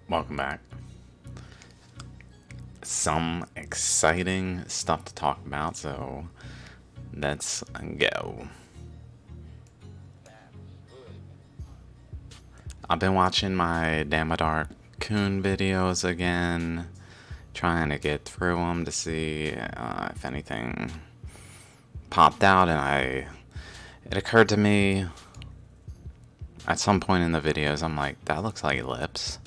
Welcome back. Some exciting stuff to talk about, so let's go. I've been watching my Damodar Coon videos again, trying to get through them to see if anything popped out, and it occurred to me at some point in the videos, I'm like, that looks like lips.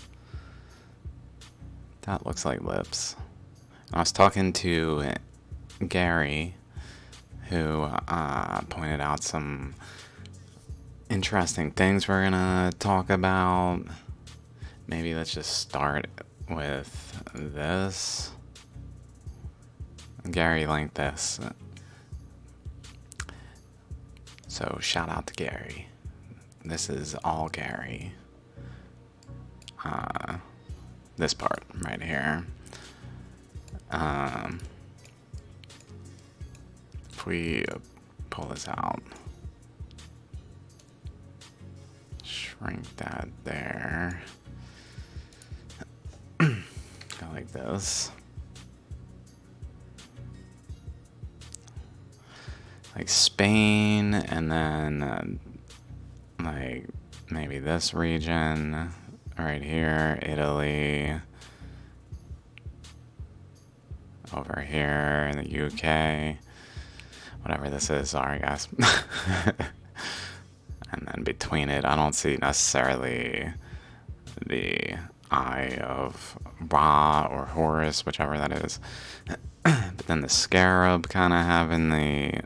That looks like lips. I was talking to Gary, who pointed out some interesting things we're gonna talk about. Maybe let's just start with this. Gary linked this. So shout out to Gary. This is all Gary. This part right here. If we pull this out, shrink that there. Go like this. Like Spain, and then like maybe this region right here, Italy, over here in the UK, whatever this is, sorry guys. And then between it, I don't see necessarily the Eye of Ra or Horus, whichever that is. But then the scarab kind of having the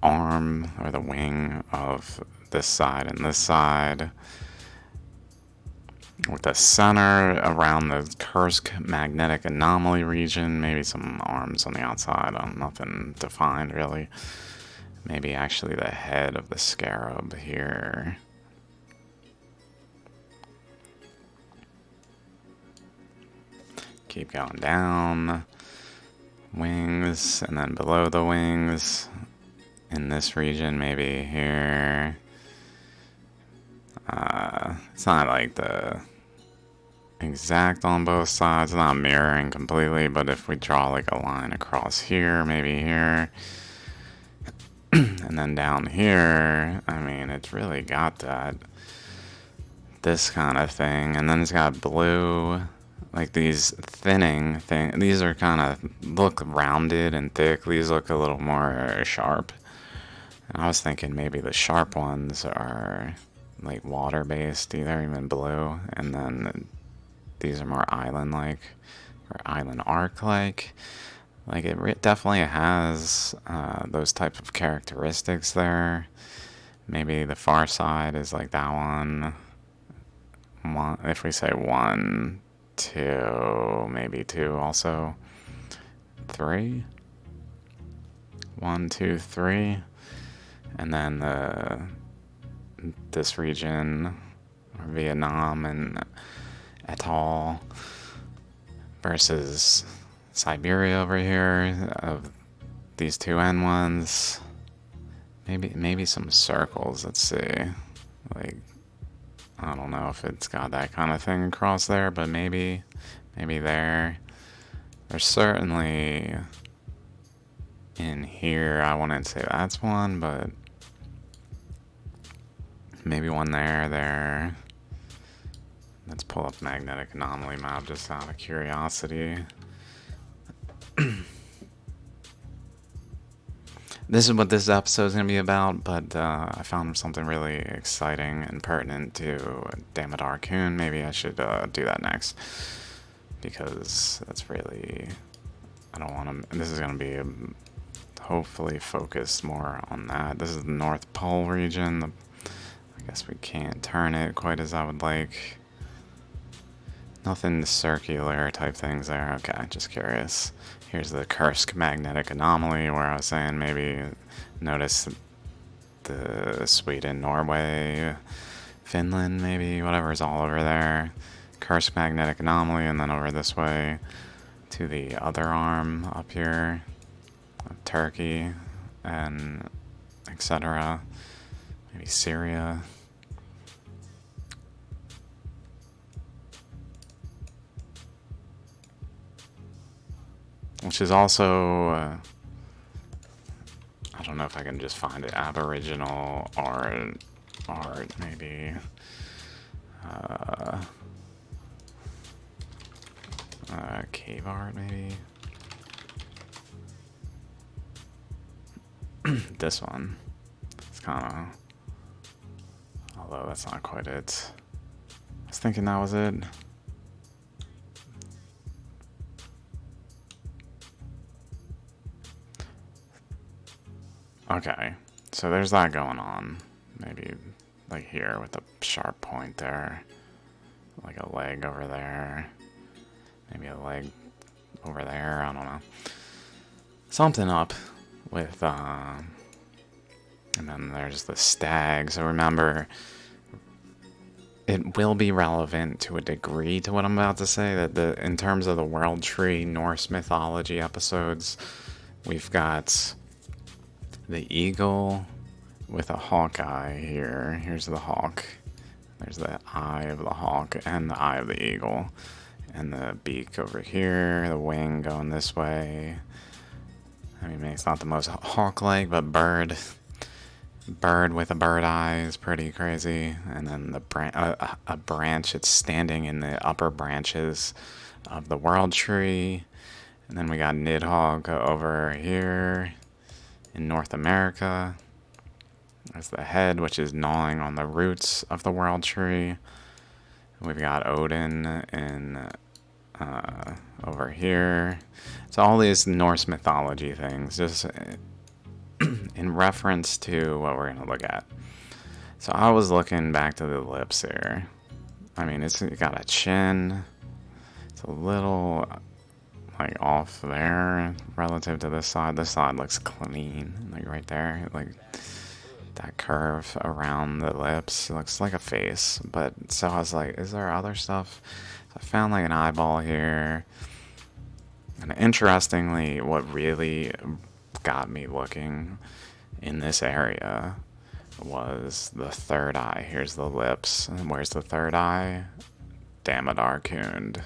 arm or the wing of this side and this side, with the center around the Kursk magnetic anomaly region, maybe some arms on the outside, nothing defined really. Maybe actually the head of the scarab here. Keep going down. Wings, and then below the wings, in this region, maybe here. It's not like the exact on both sides, not mirroring completely, but if we draw like a line across here, maybe here, and then down here, I mean, it's really got this kind of thing, and then it's got blue, like these thinning thing. These are kind of look rounded and thick. These look a little more sharp. And I was thinking maybe the sharp ones are like water-based, either even blue, and then these are more island-like or island arc-like. Like it definitely has those type of characteristics there. Maybe the far side is like that one. If we say 1, 2, maybe 2 also. 3. 1, 2, 3. And then this region, Vietnam and Atoll, versus Siberia over here, of these two end ones. Maybe some circles, let's see. Like, I don't know if it's got that kind of thing across there, but maybe there. There's certainly in here, I wouldn't say that's one, but maybe one there. Let's pull up magnetic anomaly map just out of curiosity. This is what this episode is going to be about, but I found something really exciting and pertinent to Damodar Coon. Maybe I should do that next, because that's really, I don't want to, this is going to be hopefully focused more on that. This is the North Pole region. I guess we can't turn it quite as I would like. Nothing circular type things there. Okay, just curious. Here's the Kursk magnetic anomaly, where I was saying maybe notice the Sweden, Norway, Finland, maybe, whatever's all over there. Kursk magnetic anomaly, and then over this way to the other arm up here of Turkey, and etc. Maybe Syria. which is also, I don't know if I can just find it, Aboriginal art maybe. Cave art maybe. This one. It's kind of, although that's not quite it. I was thinking that was it. Okay, so there's that going on. Maybe like here with a sharp point there. Like a leg over there. Maybe a leg over there, I don't know. Something up with, and then there's the stag. So remember, it will be relevant to a degree to what I'm about to say, that in terms of the World Tree Norse mythology episodes, we've got the eagle with a hawk eye here. Here's the hawk. There's the eye of the hawk and the eye of the eagle. And the beak over here, the wing going this way. I mean, it's not the most hawk-like, but bird with a bird eye is pretty crazy. And then a branch, it's standing in the upper branches of the World Tree. And then we got Nidhogg over here in North America. There's the head, which is gnawing on the roots of the World Tree. We've got Odin in over here. So all these Norse mythology things, just in reference to what we're going to look at. So I was looking back to the lips here. I mean, it's got a chin. It's a little like off there relative to this side. This side looks clean, like right there. Like that curve around the lips looks like a face. But so I was like, is there other stuff? So I found like an eyeball here. And interestingly, what really got me looking in this area was the third eye. Here's the lips. And where's the third eye? Damodar Kund.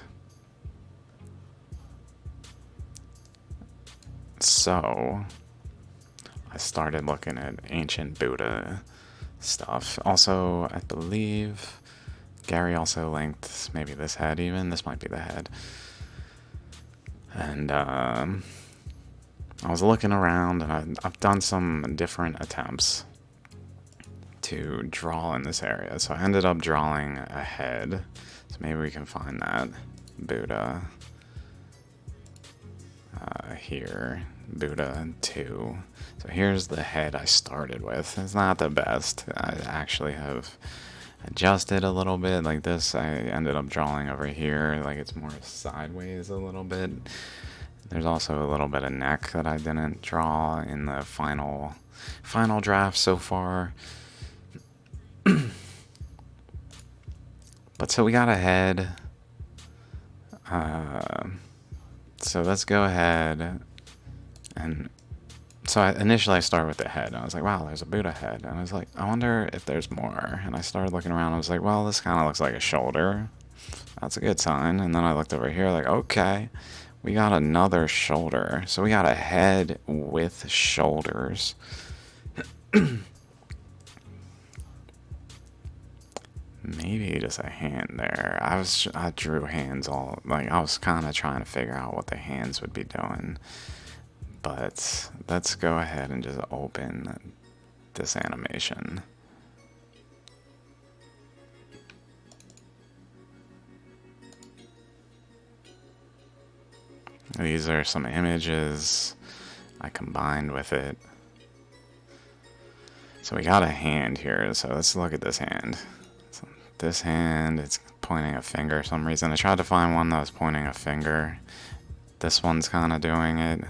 So I started looking at ancient Buddha stuff. Also, I believe Gary also linked maybe this head even. This might be the head. And I was looking around, and I've done some different attempts to draw in this area. So I ended up drawing a head. So maybe we can find that. Buddha. Here. Buddha 2. So here's the head I started with. It's not the best. I actually have adjusted a little bit like this. I ended up drawing over here like it's more sideways a little bit. There's also a little bit of neck that I didn't draw in the final draft so far. But so we got a head. So let's go ahead and so initially I started with the head, and I was like, wow, there's a Buddha head. And I was like, I wonder if there's more. And I started looking around, and I was like, well, this kind of looks like a shoulder. That's a good sign. And then I looked over here, like, okay, we got another shoulder. So we got a head with shoulders. Maybe just a hand there. I drew hands all, like, I was kind of trying to figure out what the hands would be doing. But let's go ahead and just open this animation. These are some images I combined with it. So we got a hand here, so let's look at this hand. So this hand, it's pointing a finger for some reason. I tried to find one that was pointing a finger. This one's kind of doing it.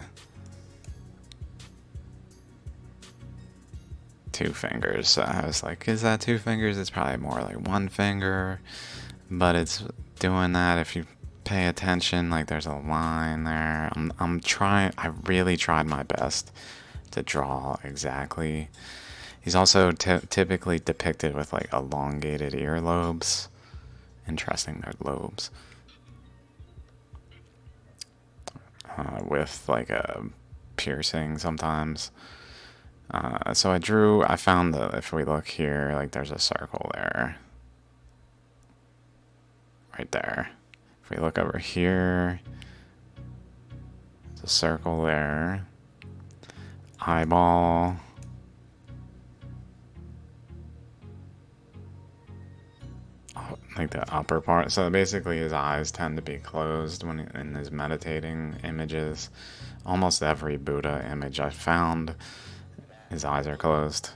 2 fingers. So I was like, is that 2 fingers? It's probably more like 1 finger. But it's doing that if you pay attention. Like there's a line there. I'm trying. I really tried my best to draw exactly. He's also typically depicted with like elongated earlobes. Interesting, they're lobes. with like a piercing sometimes. So I found that if we look here, like there's a circle there, right there. If we look over here, there's a circle there, eyeball, like the upper part. So basically his eyes tend to be closed when in his meditating images. Almost every Buddha image I found, his eyes are closed.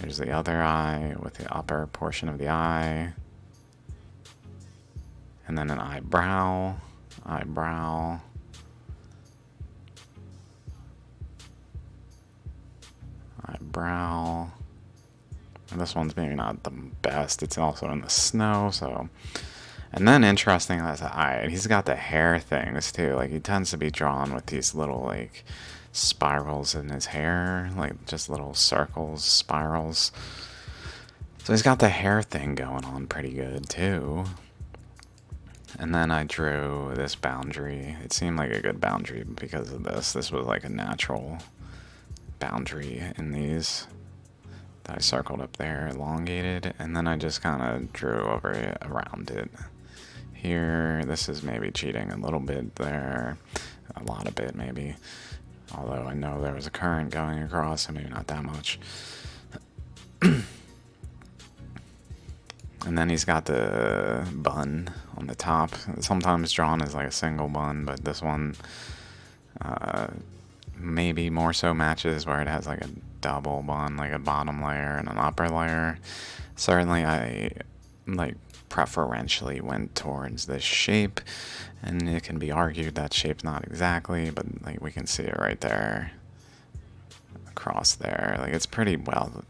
Here's the other eye with the upper portion of the eye. And then an eyebrow, eyebrow. Eyebrow. And this one's maybe not the best. It's also in the snow, so. And then interesting as eye, he's got the hair things too. Like he tends to be drawn with these little like spirals in his hair, like just little circles, spirals. So he's got the hair thing going on pretty good too. And then I drew this boundary. It seemed like a good boundary because of this. This was like a natural boundary in these that I circled up there, elongated, and then I just kind of drew over it, around it. Here, this is maybe cheating a little bit there, a lot of it maybe. Although I know there was a current going across, so maybe not that much. And then he's got the bun on the top. Sometimes drawn as like a single bun, but this one maybe more so matches where it has like a double bun, like a bottom layer and an upper layer. Certainly I like preferentially went towards this shape, and it can be argued that shape's not exactly, but like we can see it right there across there. Like it's pretty well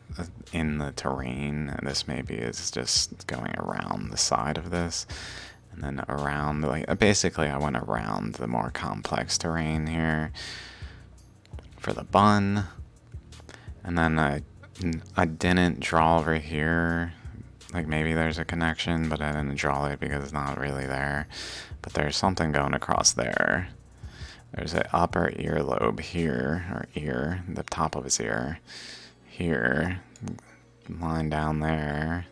in the terrain, and this maybe is just going around the side of this and then around, like basically I went around the more complex terrain here for the bun. And then I didn't draw over here. Like maybe there's a connection, but I didn't draw it because it's not really there. But there's something going across there. There's an upper earlobe here, or ear, the top of his ear. Here, line down there.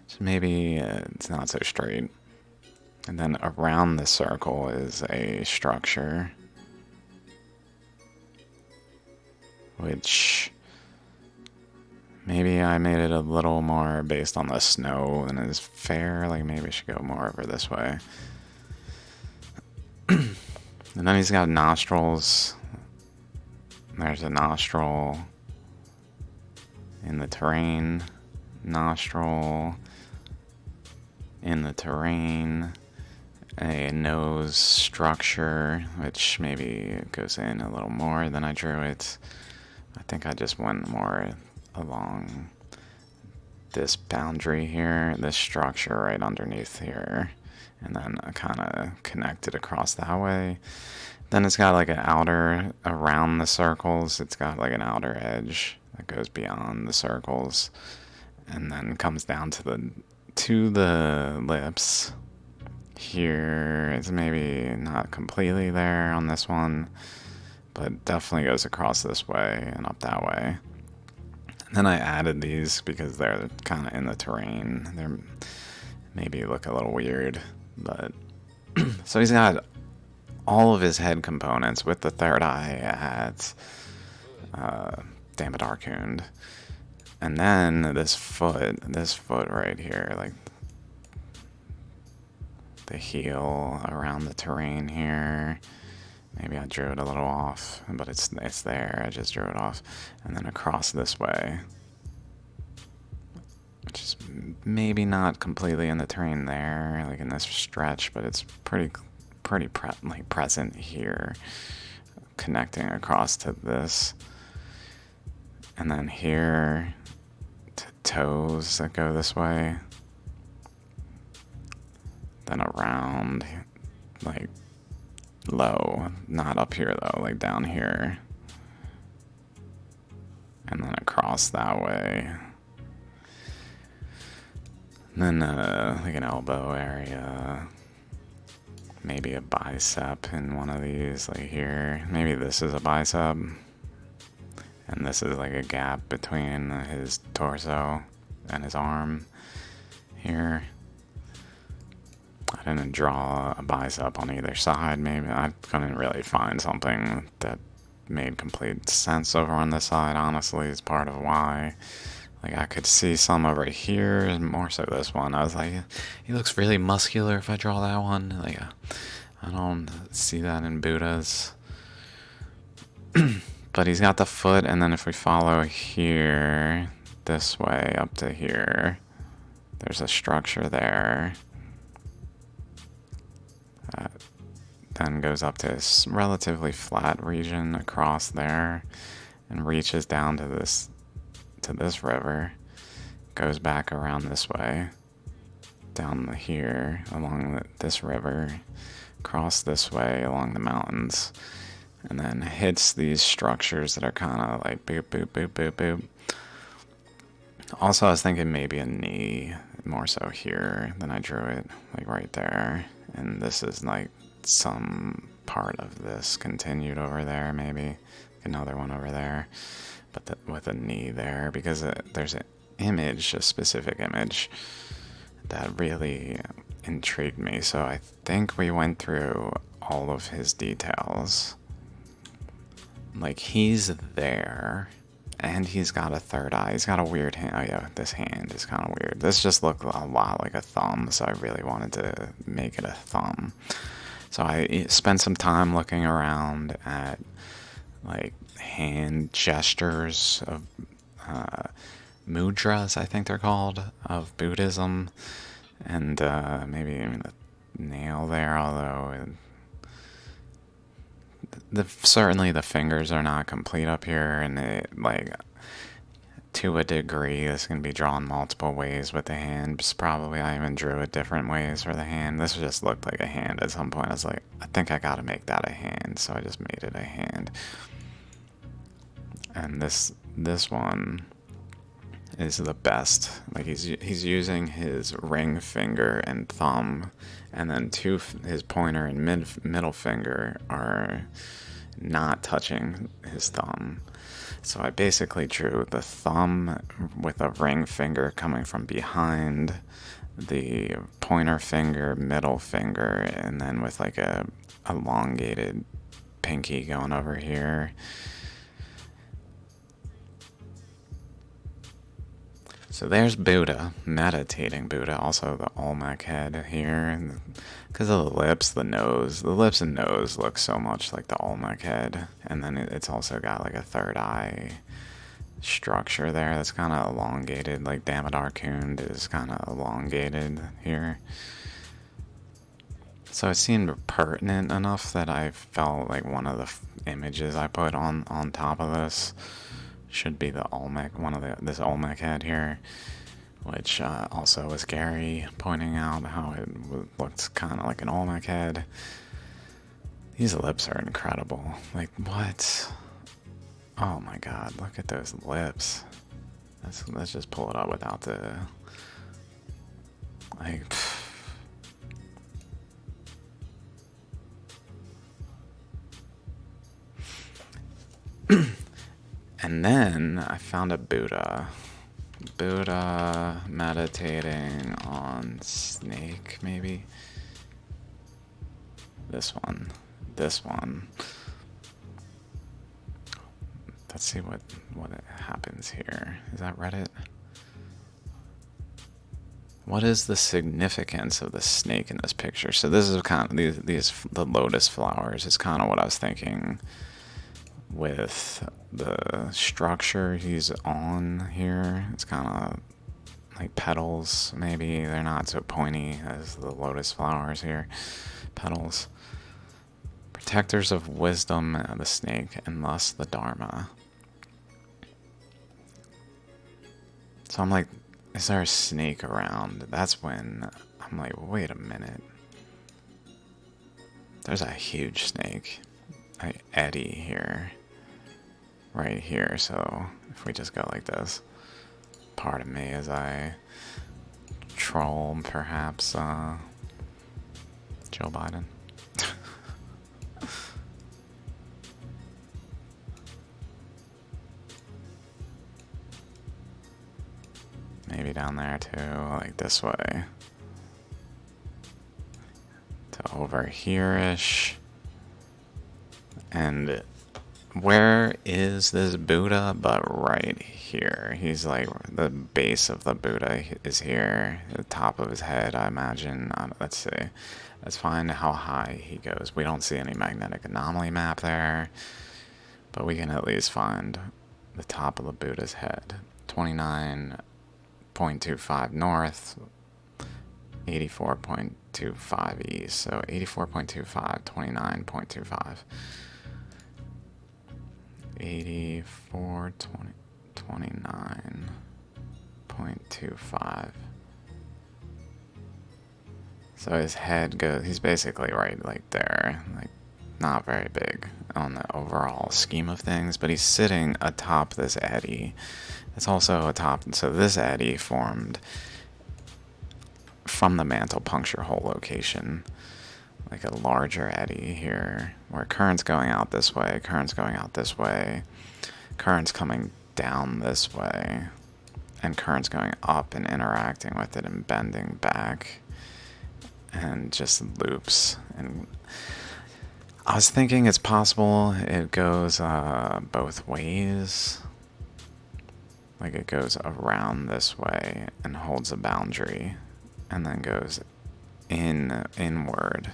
So maybe it's not so straight. And then around the circle is a structure, which maybe I made it a little more based on the snow than is fair. Like maybe I should go more over this way. And then he's got nostrils. There's a nostril in the terrain. Nostril in the terrain. A nose structure, which maybe goes in a little more than I drew it. I think I just went more along this boundary here, this structure right underneath here, and then I kind of connected across that way. Then it's got like an outer, around the circles, it's got like an outer edge that goes beyond the circles, and then comes down to the lips. Here, it's maybe not completely there on this one, but definitely goes across this way and up that way. And then I added these because they're kind of in the terrain. They maybe look a little weird, but so he's got all of his head components with the third eye at Dammit Arkund. And then this foot right here, like the heel around the terrain here. Maybe I drew it a little off, but it's there. I just drew it off. And then across this way, which is maybe not completely in the terrain there, like in this stretch, but it's pretty present here, connecting across to this. And then here to toes that go this way. Then around, like low, not up here though, like down here. And then across that way. And then like an elbow area. maybe a bicep in one of these, like here. Maybe this is a bicep, and this is like a gap between his torso and his arm here. I didn't draw a bicep on either side. Maybe I couldn't really find something that made complete sense over on this side, honestly, is part of why. Like, I could see some over here, and more so this one. I was like, he looks really muscular if I draw that one. Like, I don't see that in Buddhas. But he's got the foot, and then if we follow here, this way up to here, there's a structure there. That then goes up to this relatively flat region across there and reaches down to this river, goes back around this way, down here along this river, across this way along the mountains, and then hits these structures that are kind of like boop, boop, boop, boop, boop. Also, I was thinking maybe a knee, more so here than I drew it, like right there. And this is like some part of this continued over there, maybe another one over there, but with a knee there, because there's an image, a specific image that really intrigued me. So I think we went through all of his details. Like, he's there, and he's got a third eye. He's got a weird hand. Oh yeah, this hand is kind of weird. This just looked a lot like a thumb, so I really wanted to make it a thumb. So I spent some time looking around at like hand gestures of mudras, I think they're called, of Buddhism, and maybe even a nail there, although certainly the fingers are not complete up here, and like, to a degree, this can be drawn multiple ways with the hand. Probably I even drew it different ways for the hand. This just looked like a hand at some point. I was like, I think I gotta make that a hand, so I just made it a hand. And this one is the best. Like, he's using his ring finger and thumb, and then his pointer and middle finger are not touching his thumb. So I basically drew the thumb with a ring finger coming from behind, the pointer finger, middle finger, and then with like a elongated pinky going over here. So there's Buddha, meditating Buddha, also the Olmec head here. Because of the lips, the nose. The lips and nose look so much like the Olmec head. And then it's also got like a third eye structure there that's kind of elongated. Like Damodar Kund is kind of elongated here. So it seemed pertinent enough that I felt like one of the images I put on top of this should be the Olmec, this Olmec head here, which also was Gary pointing out how it looked kind of like an Olmec head. These lips are incredible. Like, what? Oh my god, look at those lips. Let's just pull it up without the, like, and then I found a Buddha meditating on snake, maybe. This one. Let's see what happens here. Is that Reddit? What is the significance of the snake in this picture? So this is kind of the lotus flowers is kind of what I was thinking with the structure he's on here. It's kind of like petals, maybe. They're not so pointy as the lotus flowers here. Petals. Protectors of wisdom, the snake, and thus the Dharma. So I'm like, is there a snake around? That's when I'm like, wait a minute. There's a huge snake. Like Eddie here. Right here, so if we just go like this, pardon me as I troll perhaps Joe Biden. maybe down there too, like this way. To over here-ish. And where is this Buddha? But right here. He's like, the base of the Buddha is here. The top of his head, I imagine. Let's see. Let's find how high he goes. We don't see any magnetic anomaly map there. But we can at least find the top of the Buddha's head. 29.25 north. 84.25 east. So 84.25, 29.25. 84, 29.25. So his head goes, he's basically right like there, like not very big on the overall scheme of things, but he's sitting atop this eddy. It's also atop, so this eddy formed from the mantle puncture hole location, like a larger eddy here, where current's going out this way, current's going out this way, current's coming down this way, and current's going up and interacting with it and bending back, and just loops. And I was thinking it's possible it goes both ways. Like it goes around this way and holds a boundary, and then goes inward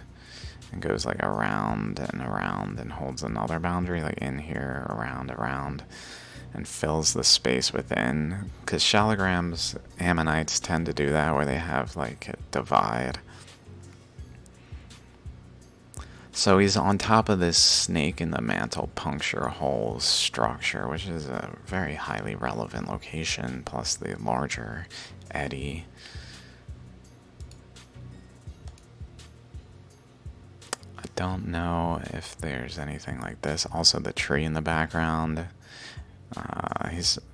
and goes like around and holds another boundary, like in here, around, and fills the space within. Because shallograms, ammonites tend to do that, where they have like a divide. So he's on top of this snake in the mantle puncture hole structure, which is a very highly relevant location, plus the larger eddy. I don't know if there's anything like this. Also the tree in the background.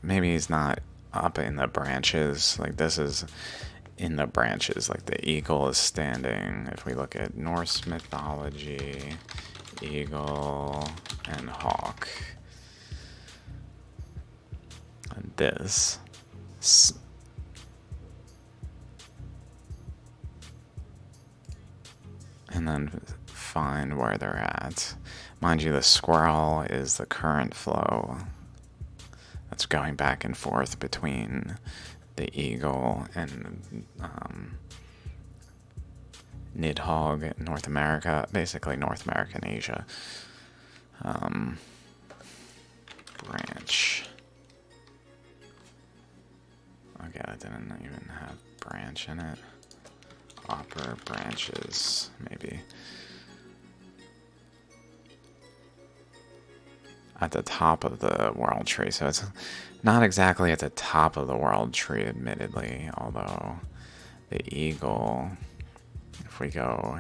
Maybe he's not up in the branches. Like this is in the branches, like the eagle is standing. If we look at Norse mythology, eagle and hawk, and this, and then find where they're at. Mind you, the squirrel is the current flow that's going back and forth between the eagle and Nidhogg, North America, basically North America and Asia. Branch. Okay, that didn't even have branch in it. Upper branches, maybe. At the top of the world tree, so it's not exactly at the top of the world tree, admittedly, although the eagle, if we go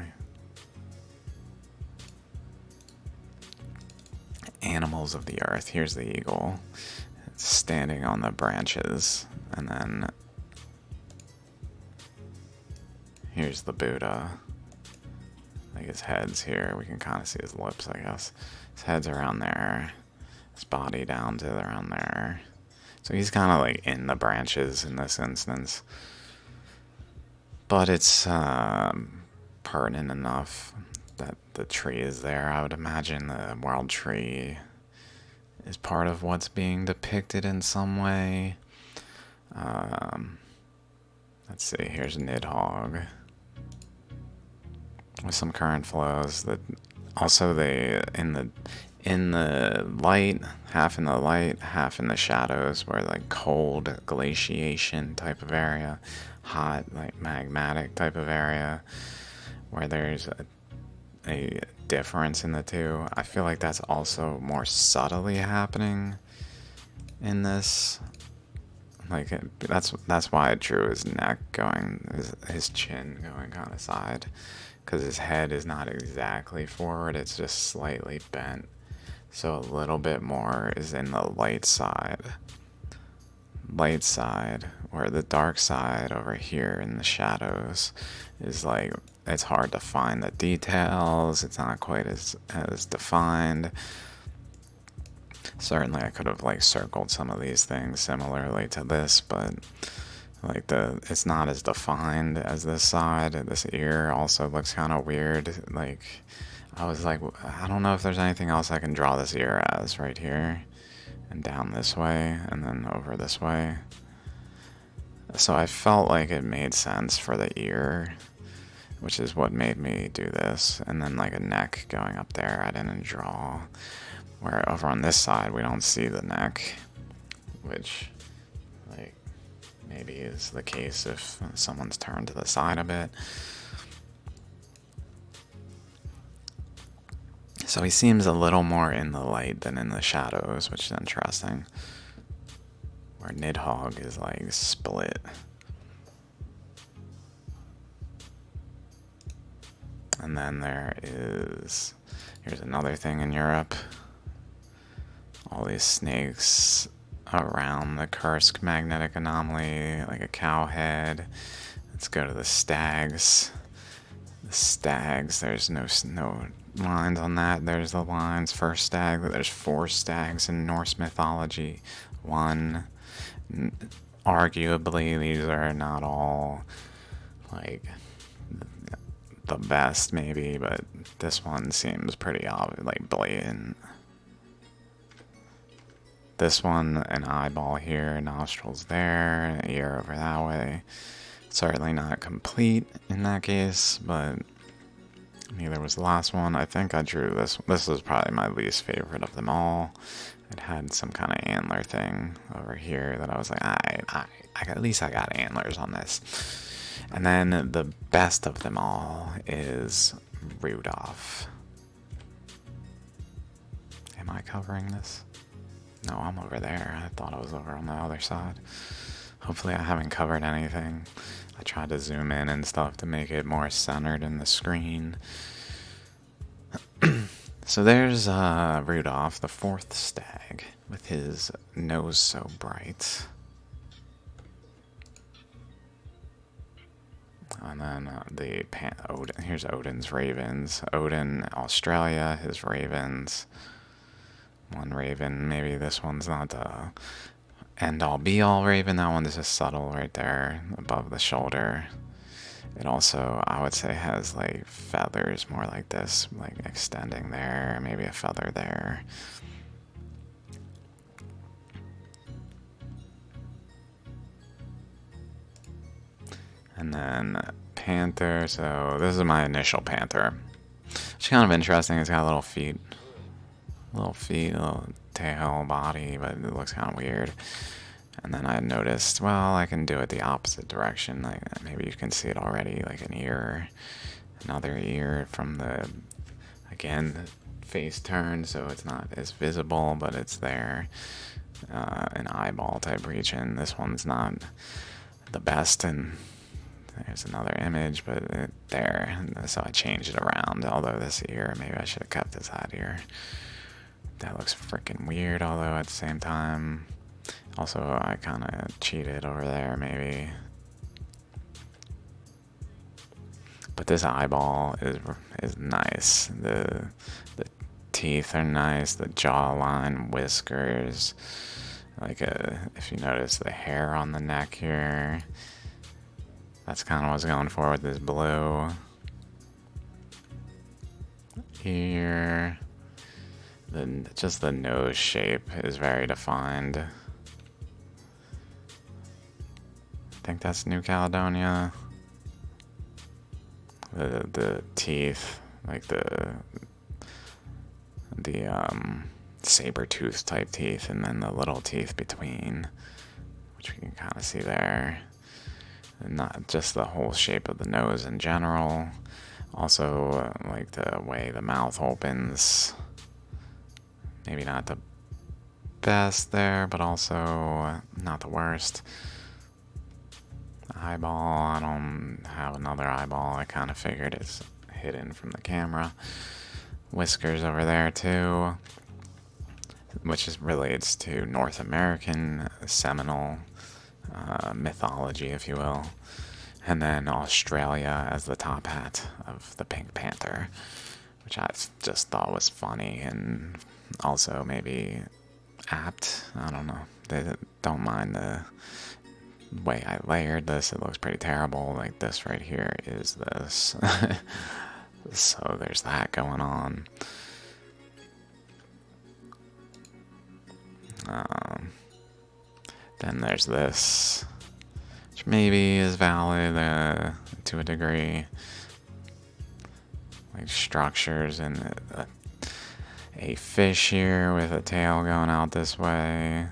animals of the earth, here's the eagle. It's standing on the branches, and then here's the Buddha. Like his head's here, we can kind of see his lips, I guess. His head's around there. His body down to around there. So he's kind of like in the branches in this instance. But it's pertinent enough that the tree is there. I would imagine the world tree is part of what's being depicted in some way. Let's see, here's Nidhogg with some current flows. That also they in the light, half in the light, half in the shadows, where like cold glaciation type of area, hot like magmatic type of area, where there's a difference in the two. I feel like that's also more subtly happening in this. Like that's why I drew his neck going, his chin going kind of side, because his head is not exactly forward, it's just slightly bent. So a little bit more is in the light side, where the dark side over here in the shadows is like, it's hard to find the details, it's not quite as defined. Certainly I could have like circled some of these things similarly to this, but Like it's not as defined as this side. This ear also looks kind of weird. Like, I was like, I don't know if there's anything else I can draw this ear as right here and down this way and then over this way. So I felt like it made sense for the ear, which is what made me do this. And then like a neck going up there, I didn't draw. Where over on this side, we don't see the neck, which like maybe is the case if someone's turned to the side a bit. So he seems a little more in the light than in the shadows, which is interesting. Where Nidhogg is like split. And then here's another thing in Europe. All these snakes around the Kursk magnetic anomaly, like a cow head. Let's go to the stags. The stags, there's no lines on that. There's the lines. First stag, there's 4 stags in Norse mythology. One. Arguably, these are not all like the best, maybe, but this one seems pretty obvious, like blatant. This one, an eyeball here, nostrils there, an ear over that way. Certainly not complete in that case, but neither was the last one. I think I drew this. This was probably my least favorite of them all. It had some kind of antler thing over here that I was like, at least I got antlers on this. And then the best of them all is Rudolph. Am I covering this? No, I'm over there. I thought I was over on the other side. Hopefully I haven't covered anything. I tried to zoom in and stuff to make it more centered in the screen. So there's Rudolph, the 4th stag, with his nose so bright. And then here's Odin's ravens. Odin, Australia, his ravens. One raven, maybe this one's not the end-all be-all raven. That one is just subtle right there above the shoulder. It also, I would say, has like feathers more like this, like extending there, maybe a feather there. And then panther, so this is my initial panther. It's kind of interesting, it's got little feet, little tail, body, but it looks kind of weird. And then I noticed, well, I can do it the opposite direction. Like maybe you can see it already, like an ear, another ear from again, the face turned, so it's not as visible, but it's there. An eyeball type region. This one's not the best, and there's another image, but there. So I changed it around. Although this ear, maybe I should have kept this side ear. That looks freaking weird, although at the same time, also I kind of cheated over there, maybe. But this eyeball is nice. The teeth are nice. The jawline, whiskers. Like if you notice the hair on the neck here, that's kind of what I was going for with this blue. Here. Just the nose shape is very defined. I think that's New Caledonia. The teeth, like the saber-tooth type teeth, and then the little teeth between, which we can kind of see there. And not just the whole shape of the nose in general. Also, like the way the mouth opens. Maybe not the best there, but also not the worst. The eyeball, I don't have another eyeball. I kind of figured it's hidden from the camera. Whiskers over there too, which relates to North American Seminole mythology, if you will. And then Australia as the top hat of the Pink Panther, which I just thought was funny and also maybe apt. I don't know. They don't mind the The way I layered this, it looks pretty terrible. Like this right here is this. So there's that going on. Then there's this, which maybe is valid to a degree. Like structures and a fish here with a tail going out this way,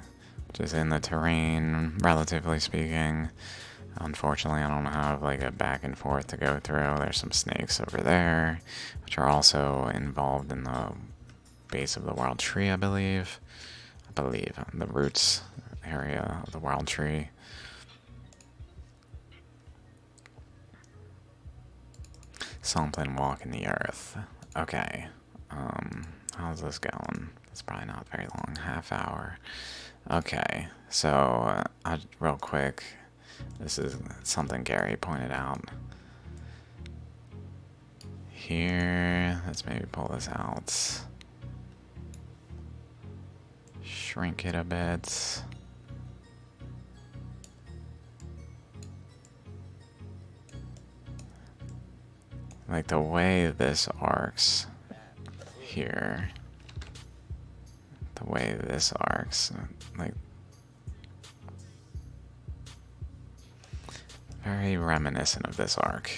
which is in the terrain, relatively speaking. Unfortunately, I don't have like a back and forth to go through. There's some snakes over there, which are also involved in the base of the wild tree, I believe. The roots area of the wild tree. Something walking the earth. Okay. How's this going? It's probably not very long. Half hour. Okay. So, real quick, this is something Gary pointed out. Here, let's maybe pull this out. Shrink it a bit. Like the way this arcs here. The way this arcs, like very reminiscent of this arc.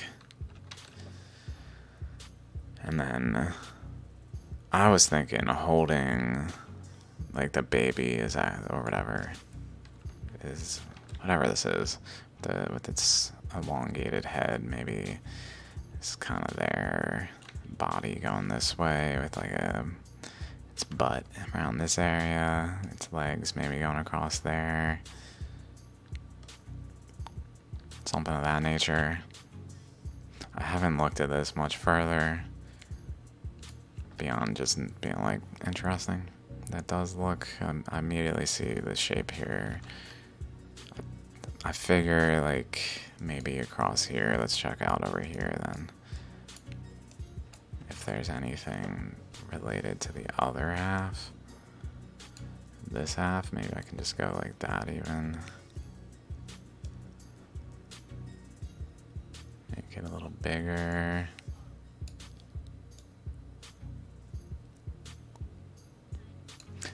And then I was thinking holding like the baby is or whatever this is, with its elongated head, maybe it's kind of their body going this way with like its butt around this area, its legs maybe going across there, something of that nature. I haven't looked at this much further beyond just being like interesting. That does look, I immediately see the shape here. I figure like maybe across here. Let's check out over here then, if there's anything related to the other half. This half, maybe I can just go like that even. Make it a little bigger.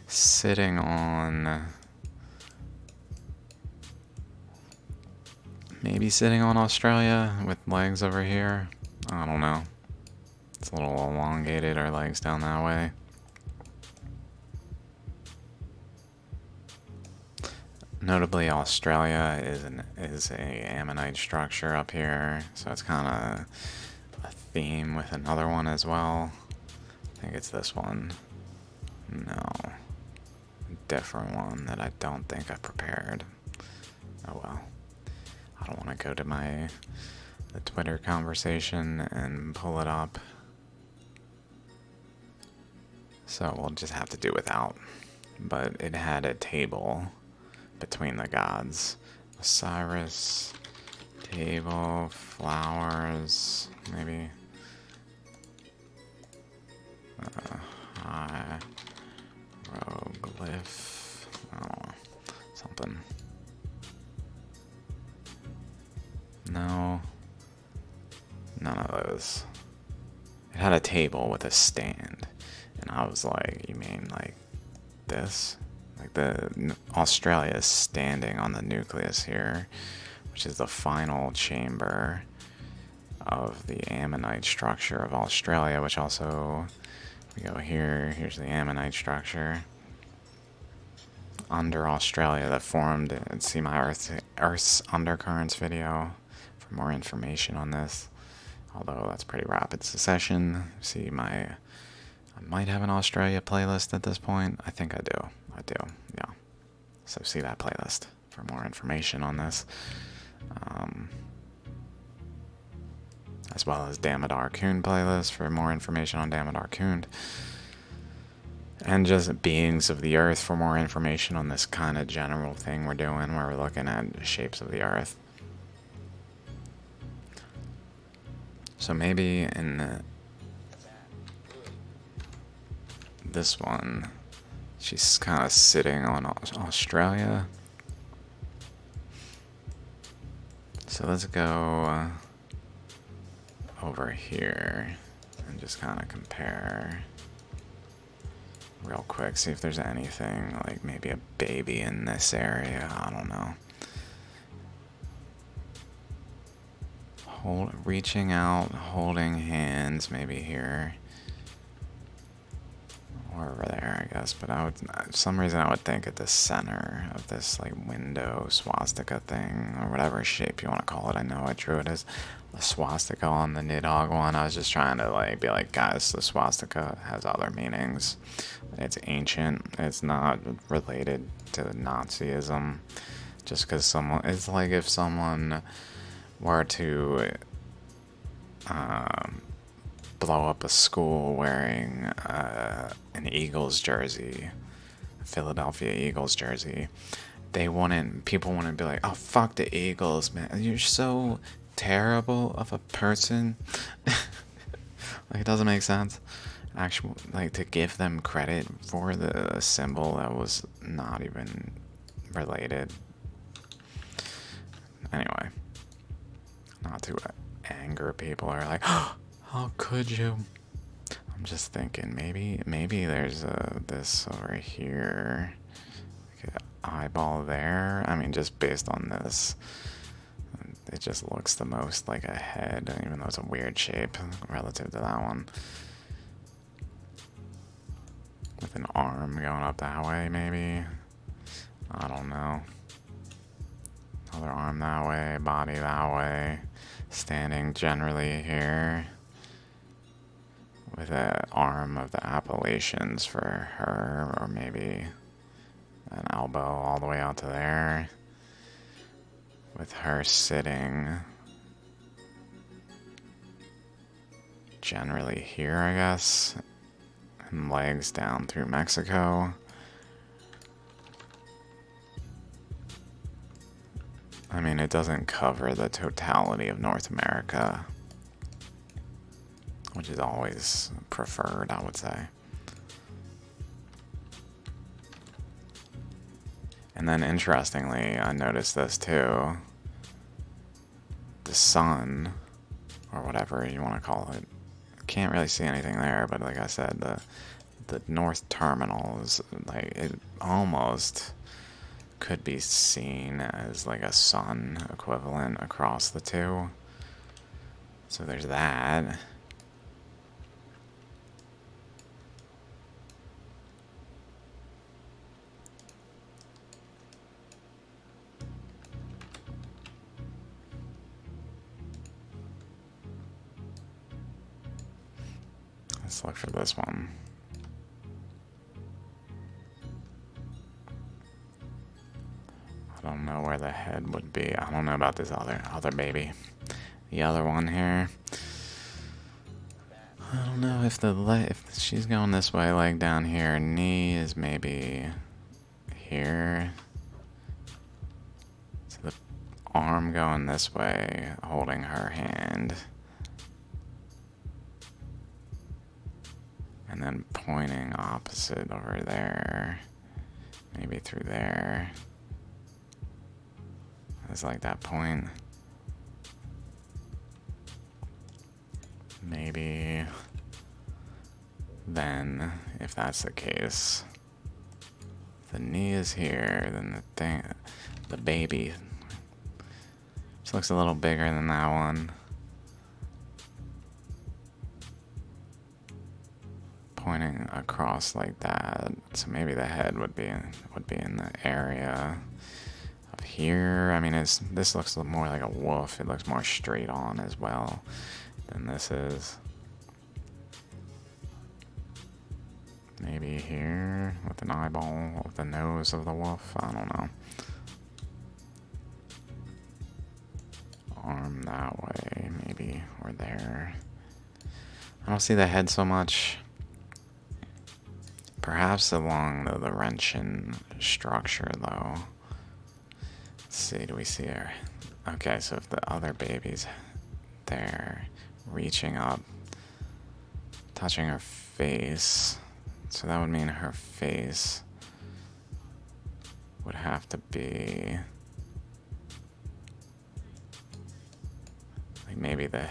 Sitting on, maybe sitting on Australia with legs over here. I don't know. It's a little elongated, our legs down that way. Notably, Australia is a ammonite structure up here, so it's kind of a theme with another one as well. I think it's this one. No. Different one that I don't think I prepared. Oh well. I don't want to go to the Twitter conversation and pull it up. So we'll just have to do without. But it had a table between the gods. Osiris, table, flowers, maybe. Hieroglyph. I don't know. Something. No. None of those. It had a table with a stand. And I was like, you mean like this? Like the Australia is standing on the nucleus here, which is the final chamber of the ammonite structure of Australia, which also, we go here, here's the ammonite structure under Australia that formed. See my Earth's undercurrents video for more information on this, although that's pretty rapid succession. See I might have an Australia playlist at this point. I think I do, yeah. So see that playlist for more information on this. As well as Damodar Kund playlist for more information on Damodar Kund. And just Beings of the Earth for more information on this kind of general thing we're doing, where we're looking at shapes of the Earth. So maybe in this one, she's kind of sitting on Australia. So let's go over here and just kind of compare real quick, see if there's anything like maybe a baby in this area. I don't know. Reaching out, holding hands, maybe here or over there, I guess. But I would, for some reason, I would think at the center of this like window swastika thing or whatever shape you want to call it. I know I drew it as a swastika on the Nidhogg one. I was just trying to like be like, guys, the swastika has other meanings. It's ancient. It's not related to Nazism. Just because someone, it's like if someone were to blow up a school wearing an Eagles jersey, a Philadelphia Eagles jersey, people wouldn't be like, oh, fuck the Eagles, man. You're so terrible of a person. Like, it doesn't make sense. Actually, like, to give them credit for the symbol that was not even related. Anyway, not to anger people or like, oh, how could you? I'm just thinking maybe there's this over here, like an eyeball there. I mean, just based on this, it just looks the most like a head, even though it's a weird shape relative to that one. With an arm going up that way, maybe. I don't know. Another arm that way, body that way. Standing generally here. With an arm of the Appalachians for her, or maybe an elbow all the way out to there. With her sitting generally here, I guess. And legs down through Mexico. I mean, it doesn't cover the totality of North America, which is always preferred, I would say. And then, interestingly, I noticed this too. The sun, or whatever you want to call it, can't really see anything there, but like I said, the north terminal is like, it almost could be seen as like a sun equivalent across the two. So there's that. Let's look for this one. I don't know where the head would be. I don't know about this other baby. The other one here. I don't know if if she's going this way, leg down here, knee is maybe here. So the arm going this way, holding her hand. And then pointing opposite over there. Maybe through there. It's like that point. Maybe then, if that's the case, the knee is here, then the baby, just looks a little bigger than that one. Pointing across like that, so maybe the head would be in the area of here. I mean, this looks more like a wolf. It looks more straight on as well than this is. Maybe here with an eyeball of the nose of the wolf. I don't know. Arm that way, maybe, or there. I don't see the head so much. Perhaps along the Laurentian structure, though. Let's see, do we see her? Okay, so if the other baby's there, reaching up, touching her face, so that would mean her face would have to be maybe the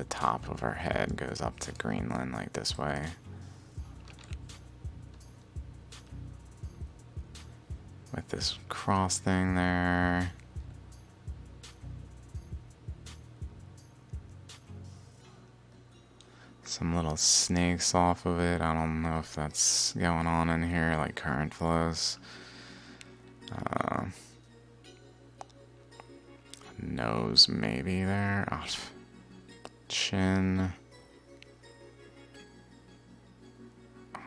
top of her head goes up to Greenland, like this way. With this cross thing there. Some little snakes off of it. I don't know if that's going on in here, like current flows. Nose maybe there. Oh, chin.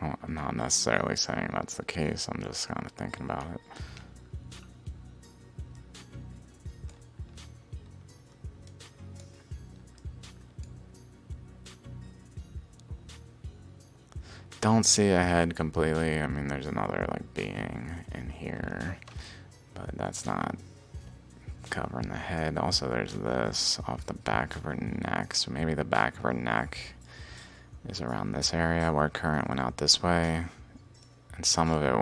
Oh, I'm not necessarily saying that's the case. I'm just kind of thinking about it. Don't see a head completely. I mean, there's another like being in here, but that's not covering the head. Also, there's this off the back of her neck, so maybe the back of her neck is around this area where current went out this way, and some of it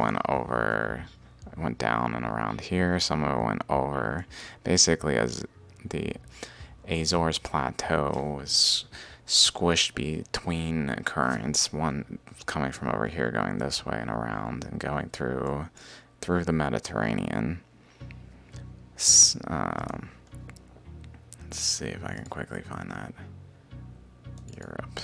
went down and around here. Some of it went over, basically as the Azores Plateau was squished between currents, one coming from over here going this way and around and going through the Mediterranean. Let's see if I can quickly find that. Europe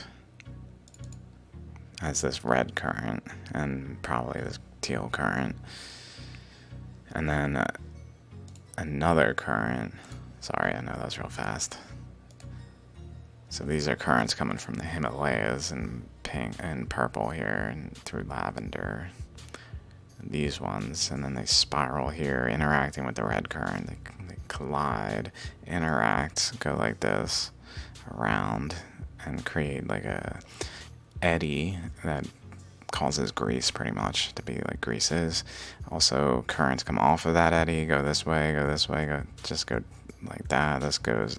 has this red current and probably this teal current, and then another current. Sorry, I know that was real fast. So these are currents coming from the Himalayas in pink and purple here and through lavender. These ones, and then they spiral here, interacting with the red current. They collide, interact, go like this, around, and create like a eddy that causes grease pretty much to be like grease is. Also, currents come off of that eddy, go this way, just go like that. This goes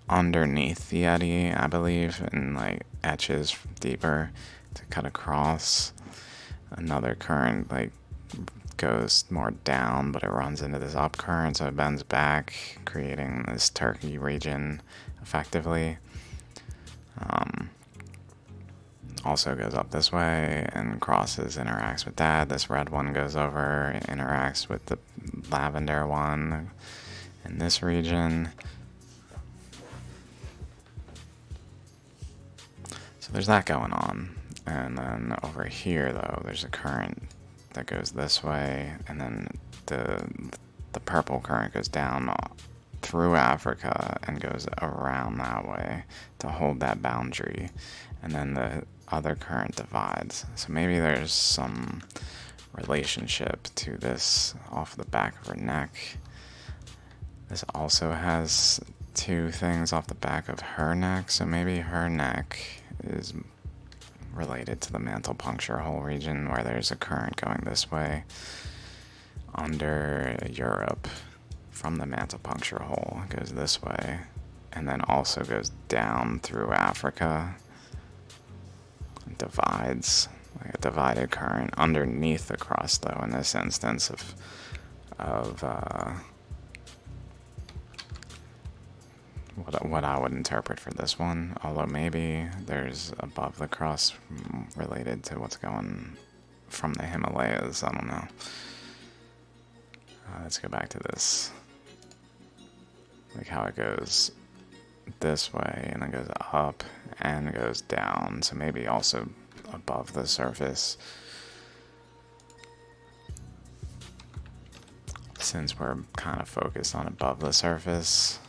underneath the eddy, I believe, and like etches deeper to cut across. Another current like goes more down, but it runs into this up current, so it bends back, creating this Turkey region effectively. Also goes up this way and crosses, interacts with that. This red one goes over, interacts with the lavender one in this region. So there's that going on. And then over here, though, there's a current that goes this way, and then the purple current goes down through Africa and goes around that way to hold that boundary, and then the other current divides. So maybe there's some relationship to this off the back of her neck. This also has two things off the back of her neck, so maybe her neck is related to the mantle puncture hole region, where there's a current going this way under Europe from the mantle puncture hole. It goes this way and then also goes down through Africa. It divides, like a divided current underneath the crust, though, in this instance of what I would interpret for this one, although maybe there's above the crust related to what's going from the Himalayas. I don't know. Let's go back to this, like how it goes this way and then goes up and goes down, so maybe also above the surface, since we're kind of focused on above the surface.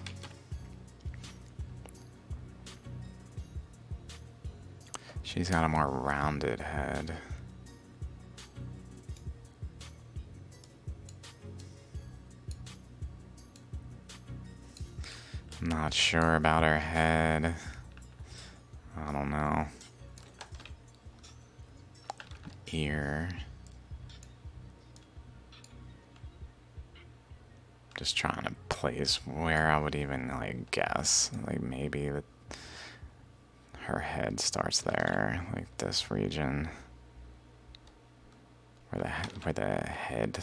She's got a more rounded head. I'm not sure about her head. I don't know. Ear. Just trying to place where I would even like guess. Like maybe her head starts there, like this region, where the head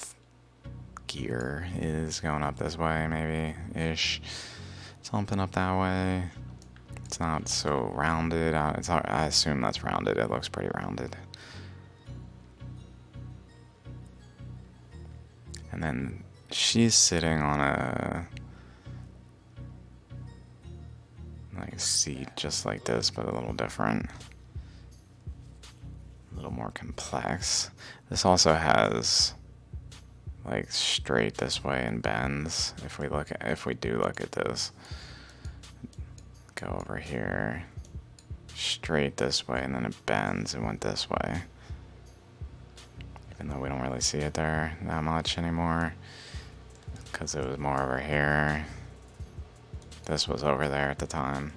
gear is going up this way, maybe ish. something up that way. It's not so rounded. I assume that's rounded. It looks pretty rounded. And then she's sitting on a like seat just like this, but a little different. A little more complex. This also has like straight this way and bends. If we do look at this. Go over here. Straight this way, and then it bends and went this way. Even though we don't really see it there that much anymore. Because it was more over here. This was over there at the time.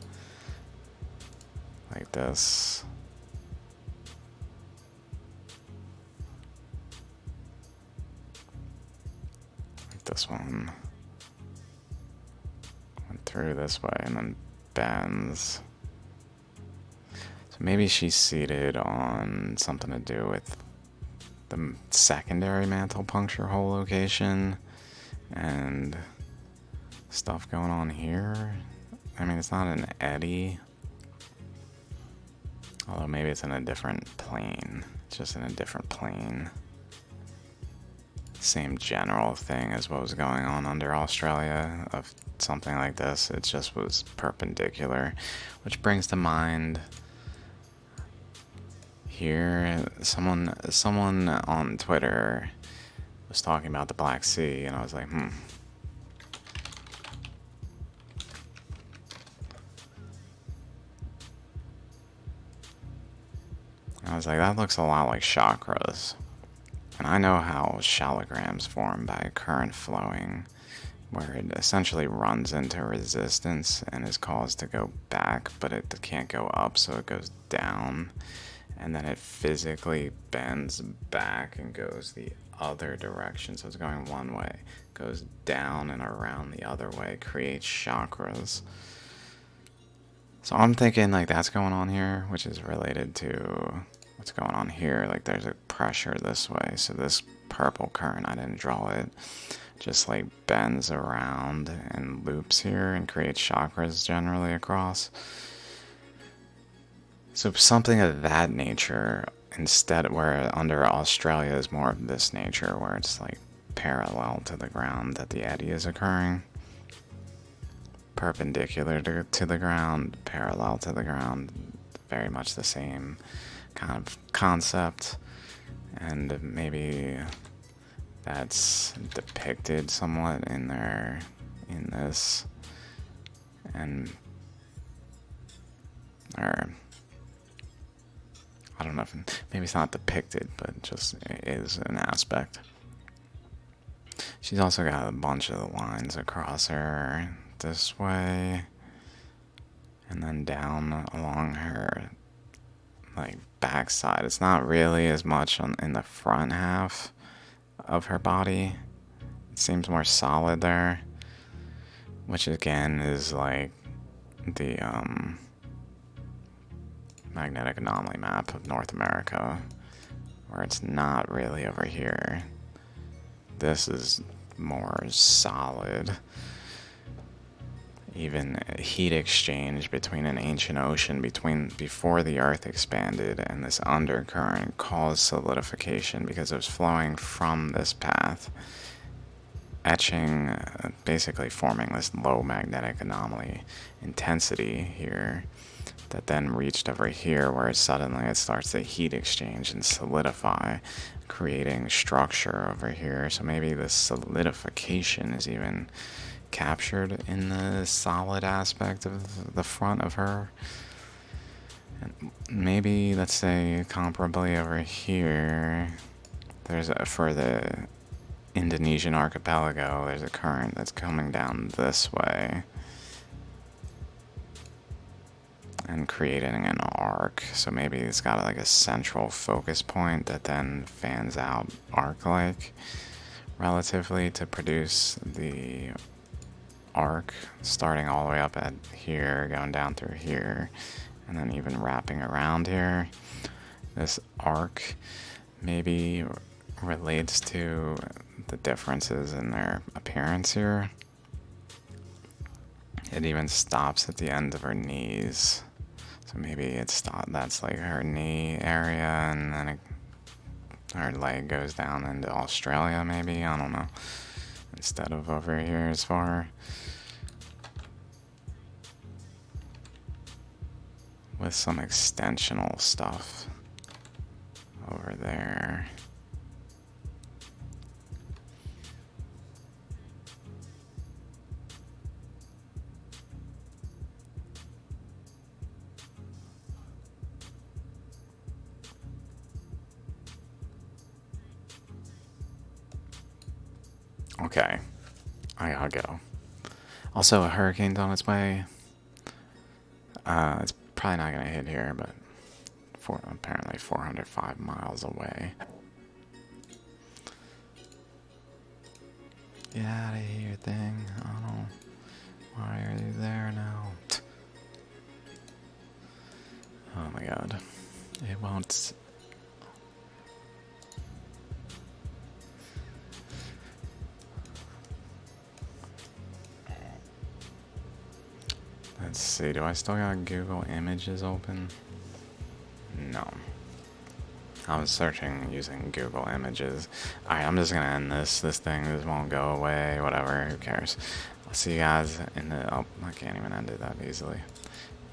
Like this. Like this one. Went through this way and then bends. So maybe she's seated on something to do with the secondary mantle puncture hole location and stuff going on here. I mean, it's not an eddy, although maybe it's in a different plane. It's just in a different plane. Same general thing as what was going on under Australia of something like this. It just was perpendicular, which brings to mind here someone on Twitter was talking about the Black Sea, and I was like, I was like, that looks a lot like chakras. And I know how shallograms form by current flowing, where it essentially runs into resistance and is caused to go back, but it can't go up, so it goes down. And then it physically bends back and goes the other direction. So it's going one way, goes down and around the other way, creates chakras. So I'm thinking like that's going on here, which is related to what's going on here. Like there's a pressure this way. So this purple current, I didn't draw it, just like bends around and loops here and creates chakras generally across. So something of that nature, instead, where under Australia is more of this nature, where it's like parallel to the ground that the eddy is occurring. Perpendicular to the ground, parallel to the ground, very much the same kind of concept. And maybe that's depicted somewhat in this. And, or, I don't know if maybe it's not depicted, but just is an aspect. She's also got a bunch of lines across her this way, and then down along her like backside. It's not really as much in the front half of her body. It seems more solid there, which again is like the magnetic anomaly map of North America, where it's not really over here. This is more solid. Even heat exchange between an ancient ocean before the Earth expanded and this undercurrent caused solidification because it was flowing from this path, etching, basically forming this low magnetic anomaly intensity here that then reached over here, where suddenly it starts to heat exchange and solidify, creating structure over here. So maybe the solidification is even captured in the solid aspect of the front of her. And maybe, let's say, comparably over here, for the Indonesian archipelago, there's a current that's coming down this way and creating an arc. So maybe it's got like a central focus point that then fans out arc-like relatively to produce the arc, starting all the way up at here, going down through here, and then even wrapping around here. This arc maybe relates to the differences in their appearance here. It even stops at the end of her knees. So maybe that's like her knee area, and then her leg goes down into Australia, maybe? I don't know. Instead of over here as far. With some extensional stuff over there. Okay, I gotta go. Also, a hurricane's on its way. It's probably not gonna hit here, but apparently 405 miles away. Get out of here, thing. I don't know. Why are you there now? Oh my god. It won't. Let's see, do I still got Google Images open? No. I was searching using Google Images. Alright, I'm just gonna end this. This won't go away, whatever, who cares. I'll see you guys in the... Oh, I can't even end it that easily.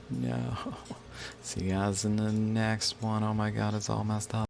No. See you guys in the next one. Oh my god, it's all messed up.